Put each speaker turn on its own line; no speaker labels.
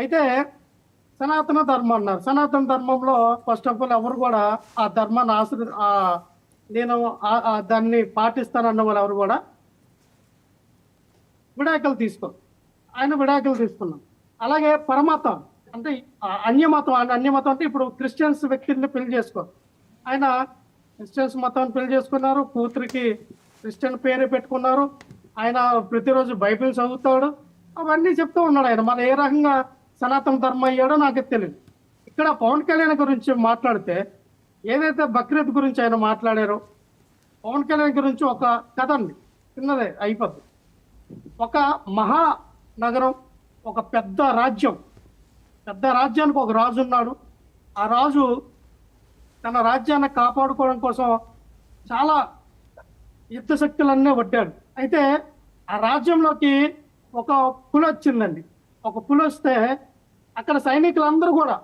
అయితే సనాతన ధర్మం అన్నారు. సనాతన ధర్మంలో ఫస్ట్ ఆఫ్ ఆల్ ఎవరు కూడా ఆ ధర్మాన్ని నేను దాన్ని పాటిస్తానన్న వాళ్ళు ఎవరు కూడా విడాకులు తీసుకోరు. ఆయన విడాకులు తీసుకున్నాం. అలాగే పరమతం అంటే అన్యమతం అన్యమతం అంటే ఇప్పుడు క్రిస్టియన్స్ వ్యక్తిని పెళ్లి చేసుకోరు. ఆయన క్రిస్టియన్స్ మతాన్ని పెళ్లి చేసుకున్నారు. కూతురికి క్రిస్టియన్ పేరు పెట్టుకున్నారు. ఆయన ప్రతిరోజు బైబిల్ చదువుతాడు. అవన్నీ చెప్తూ ఉన్నాడు ఆయన. మన ఏ రకంగా సనాతన ధర్మం అయ్యాడో నాకు తెలియదు. ఇక్కడ పవన్ కళ్యాణ్ గురించి మాట్లాడితే ఏదైతే బక్రీద్ గురించి ఆయన మాట్లాడారో, పవన్ కళ్యాణ్ గురించి ఒక కథ అండి, చిన్నదే అయిపోద్ది. ఒక మహానగరం, ఒక పెద్ద రాజ్యానికి ఒక రాజు ఉన్నాడు. ఆ రాజు తన రాజ్యాన్ని కాపాడుకోవడం కోసం చాలా యుద్ధ శక్తులన్నీ వడ్డాడు. అయితే ఆ రాజ్యంలోకి ఒక పులి వచ్చిందండి. ఒక పులి వస్తే అక్కడ సైనికులందరూ కూడా